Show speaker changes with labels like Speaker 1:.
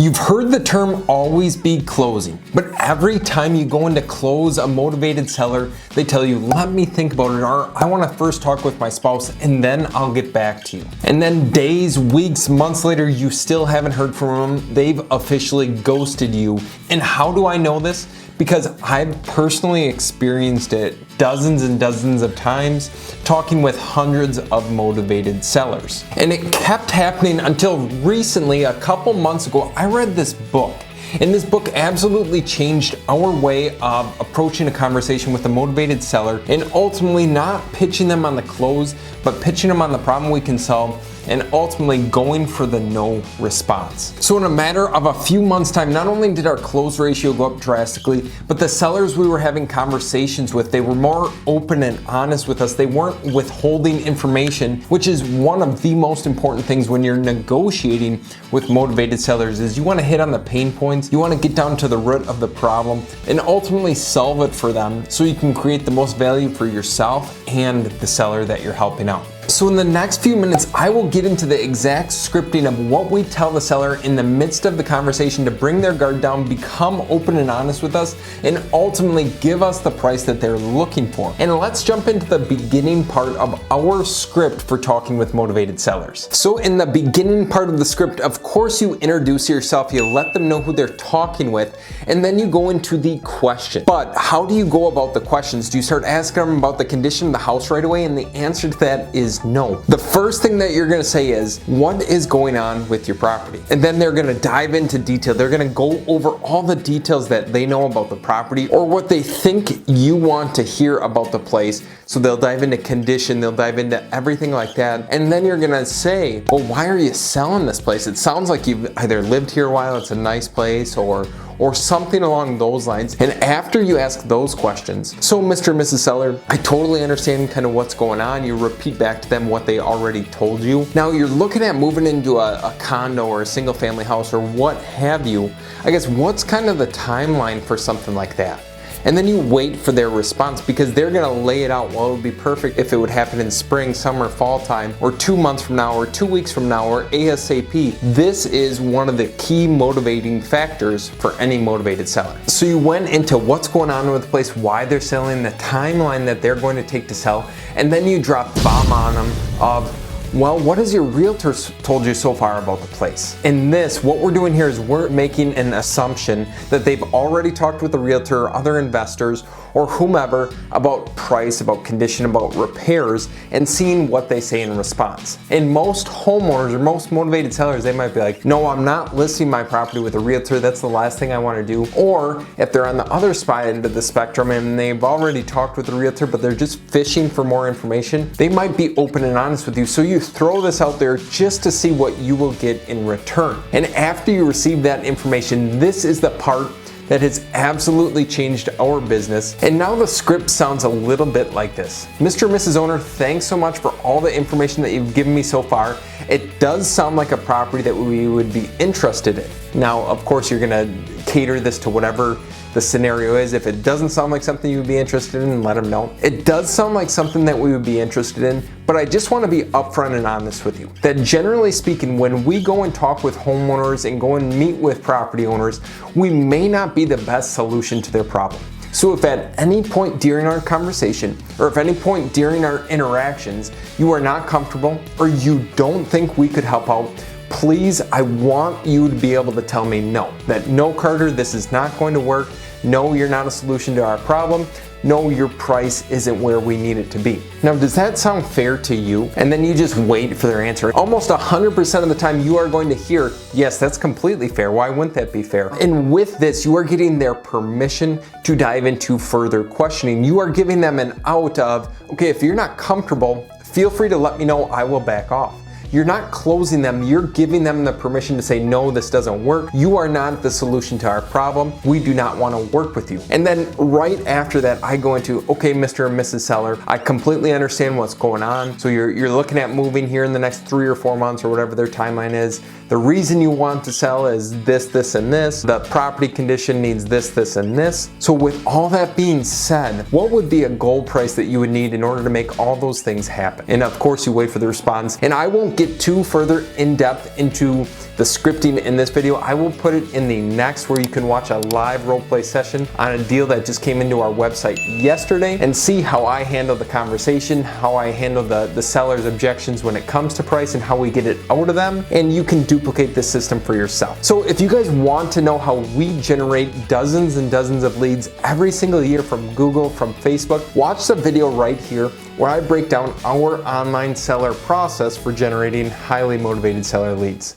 Speaker 1: You've heard the term always be closing, but every time you go in to close a motivated seller, they tell you, let me think about it, or I want to first talk with my spouse and then I'll get back to you. And then days, weeks, months later, you still haven't heard from them. They've officially ghosted you. And how do I know this? Because I've personally experienced it dozens and dozens of times, talking with hundreds of motivated sellers. And it kept happening until recently, a couple months ago, I read this book. And this book absolutely changed our way of approaching a conversation with a motivated seller, and ultimately not pitching them on the close, but pitching them on the problem we can solve, and ultimately going for the no response. So in a matter of a few months' time, not only did our close ratio go up drastically, but the sellers we were having conversations with, they were more open and honest with us. They weren't withholding information, which is one of the most important things when you're negotiating with motivated sellers, is you want to hit on the pain points, you want to get down to the root of the problem, and ultimately solve it for them so you can create the most value for yourself and the seller that you're helping out. So in the next few minutes, I will get into the exact scripting of what we tell the seller in the midst of the conversation to bring their guard down, become open and honest with us, and ultimately give us the price that they're looking for. And let's jump into the beginning part of our script for talking with motivated sellers. So in the beginning part of the script, of course, you introduce yourself, you let them know who they're talking with, and then you go into the question. But how do you go about the questions? Do you start asking them about the condition of the house right away? And the answer to that is no. The first thing that you're going to say is, what is going on with your property? And then they're going to dive into detail. They're going to go over all the details that they know about the property, or what they think you want to hear about the place. So they'll dive into condition, they'll dive into everything like that. And then you're going to say, well, why are you selling this place? It sounds like you've either lived here a while, it's a nice place, or something along those lines. And after you ask those questions, so Mr. and Mrs. Seller, I totally understand kind of what's going on. You repeat back to them what they already told you. Now you're looking at moving into a condo or a single family house or what have you. I guess what's kind of the timeline for something like that? And then you wait for their response, because they're gonna lay it out. Well, it would be perfect if it would happen in spring, summer, fall time, or 2 months from now, or 2 weeks from now, or ASAP. This is one of the key motivating factors for any motivated seller. So you went into what's going on with the place, why they're selling, the timeline that they're going to take to sell, and then you drop the bomb on them of, well, what has your realtor told you so far about the place? In this, what we're doing here is we're making an assumption that they've already talked with the realtor or other investors or whomever about price, about condition, about repairs, and seeing what they say in response. And most homeowners or most motivated sellers, they might be like, no, I'm not listing my property with a realtor. That's the last thing I want to do. Or if they're on the other end of the spectrum and they've already talked with the realtor, but they're just fishing for more information, they might be open and honest with you. So you throw this out there just to see what you will get in return. And after you receive that information, this is the part that has absolutely changed our business. And now the script sounds a little bit like this. Mr. and Mrs. Owner, thanks so much for all the information that you've given me so far. It does sound like a property that we would be interested in. Now, of course, you're gonna cater this to whatever the scenario is. If it doesn't sound like something you would be interested in, let them know. It does sound like something that we would be interested in, but I just want to be upfront and honest with you that generally speaking, when we go and talk with homeowners and go and meet with property owners, we may not be the best solution to their problem. So if at any point during our conversation, or if any point during our interactions, you are not comfortable or you don't think we could help out, please, I want you to be able to tell me no. That no, Carter, this is not going to work. No, you're not a solution to our problem. No, your price isn't where we need it to be. Now, does that sound fair to you? And then you just wait for their answer. Almost 100% of the time you are going to hear, yes, that's completely fair. Why wouldn't that be fair? And with this, you are getting their permission to dive into further questioning. You are giving them an out of, okay, if you're not comfortable, feel free to let me know, I will back off. You're not closing them, you're giving them the permission to say, no, this doesn't work. You are not the solution to our problem. We do not want to work with you. And then right after that, I go into, okay, Mr. and Mrs. Seller, I completely understand what's going on. So you're looking at moving here in the next 3 or 4 months or whatever their timeline is. The reason you want to sell is this, this, and this. The property condition needs this, this, and this. So with all that being said, what would be a goal price that you would need in order to make all those things happen? And of course, you wait for the response. And I won't get too further in depth into the scripting in this video. I will put it in the next, where you can watch a live roleplay session on a deal that just came into our website yesterday and see how I handle the conversation, how I handle the seller's objections when it comes to price, and how we get it out of them. And you can duplicate this system for yourself. So if you guys want to know how we generate dozens and dozens of leads every single year from Google, from Facebook, watch the video right here where I break down our online seller process for generating highly motivated seller leads.